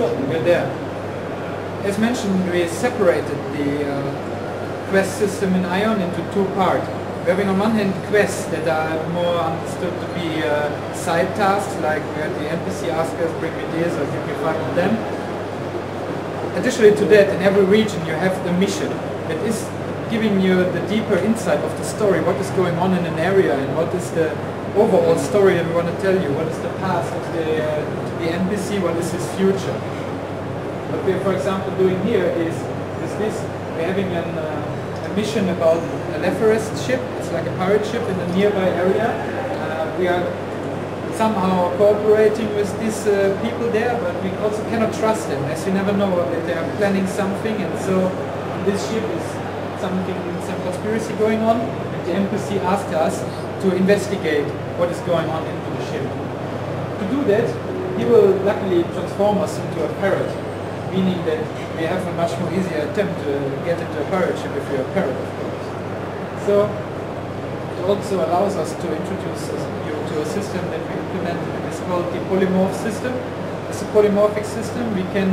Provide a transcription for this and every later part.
So, we're there. As mentioned, we separated the quest system in Aion into two parts. We're having on one hand quests that are more understood to be side tasks, like where the NPC asks us, bring me this, or give me 5 of them. Additionally to that, in every region you have the mission that is giving you the deeper insight of the story, what is going on in an area and what is the overall story that we want to tell you, what is the past of the NPC, what is his future. What we're, for example, doing here is this. We're having a mission about a Leforest ship. It's like a pirate ship in a nearby area. We are somehow cooperating with these people there, but we also cannot trust them, as you never know that they are planning something, and so this ship is some conspiracy going on, and the NPC asked us to investigate what is going on into the ship. To do that, he will luckily transform us into a parrot, meaning that we have a much more easier attempt to get into a pirate ship if you're a parrot, of course. So it also allows us to introduce you to a system that we implemented. It's called the polymorph system. It's a polymorphic system. We can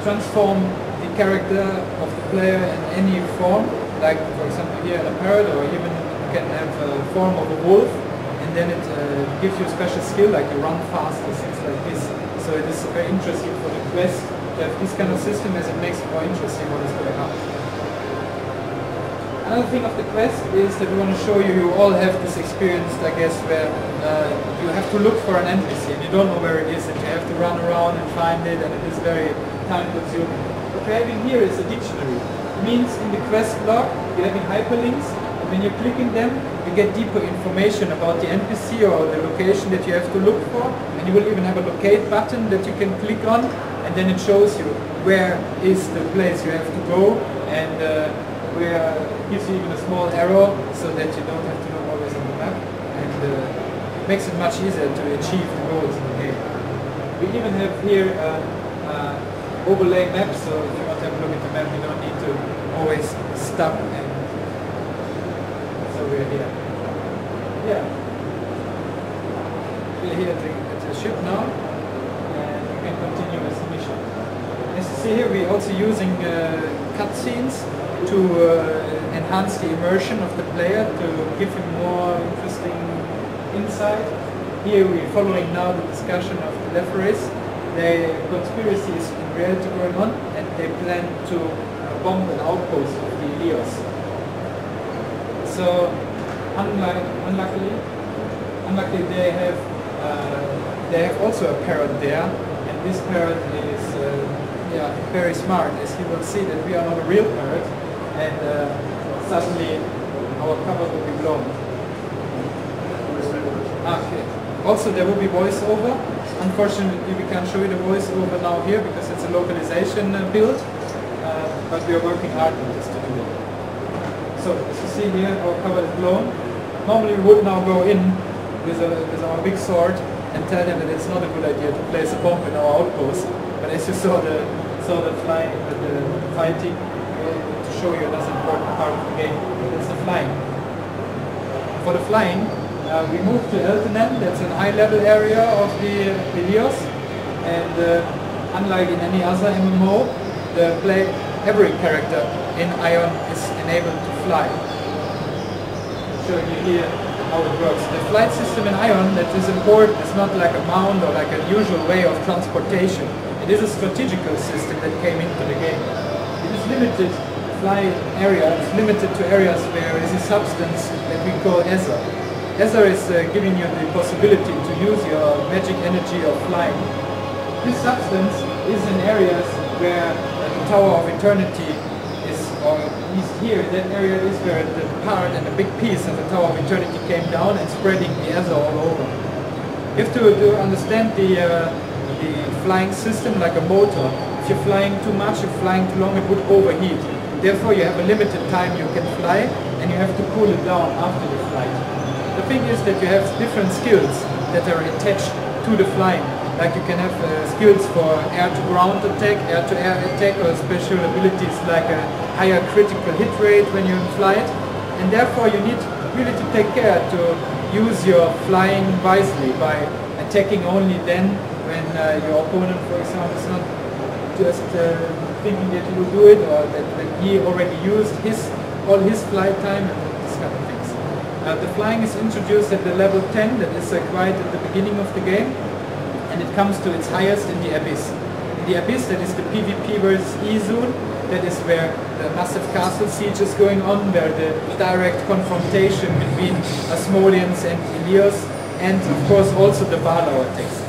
transform the character of the player in any form, like for example here in a parrot, or even you can have a form of a wolf, and then it gives you a special skill, like you run fast or things like this. So it is very interesting for the quest to have this kind of system, as it makes it more interesting what is going on. Another thing of the quest is that we want to show you, you all have this experience, I guess, where you have to look for an NPC and you don't know where it is, and you have to run around and find it, and it is very time consuming. What we're having here is a dictionary. It means in the quest log you're having hyperlinks, and when you're clicking them you get deeper information about the NPC or the location that you have to look for, and you will even have a locate button that you can click on, and then it shows you where is the place you have to go, and where it gives you even a small arrow so that you don't have to look always on the map, and it makes it much easier to achieve the goals in the game. We even have here overlay map, so if you want to have a look at the map you don't need to always stop, and so we're here. Yeah. We're here at the ship now, and we can continue with the mission. As you see here, we're also using cutscenes to enhance the immersion of the player, to give him more interesting insight. Here we're following now the discussion of the Leforest. The conspiracy is in reality going on, and they plan to bomb an outpost of the Elios. So unluckily they have also a parrot there, and this parrot is very smart, as you will see that we are not a real parrot, and suddenly our cover will be blown. Okay. Also there will be voiceover. Unfortunately we can't show you the voiceover now here because it's a localization build, but we are working hard on this to do it. So as you see here, our cover is blown. Normally we would now go in with our big sword and tell them that it's not a good idea to place a bomb in our outpost, but as you saw the flying, the fighting, to show you another important part of the game, it's the flying. For the flying, we moved to Internen. That's an high-level area of the Elios, and unlike in any other MMO, every character in Aion is enabled to fly. Showing you here how it works. The flight system in Aion that is important is not like a mount or like a usual way of transportation. It is a strategical system that came into the game. It is limited, the flying area is limited to areas where there is a substance that we call ether. Ether is giving you the possibility to use your magic energy of flying. This substance is in areas where the Tower of Eternity is, or at least here, that area is where the part and a big piece of the Tower of Eternity came down and spreading the ether all over. You have to understand the flying system like a motor. If you're flying too much, if flying too long, it would overheat. Therefore you have a limited time you can fly, and you have to cool it down after the flight. The thing is that you have different skills that are attached to the flying. Like you can have skills for air-to-ground attack, air-to-air attack, or special abilities like a higher critical hit rate when you're in flight. And therefore you need really to take care to use your flying wisely by attacking only then when your opponent, for example, is not just thinking that he will do it, or that when he already used all his flight time and this kind of things. The flying is introduced at the level 10, that is quite at the beginning of the game, and it comes to its highest in the Abyss. In the Abyss, that is the PvP versus E zone, that is where the massive castle siege is going on, where the direct confrontation between Asmodeans and Ilios, and of course also the Balor takes place.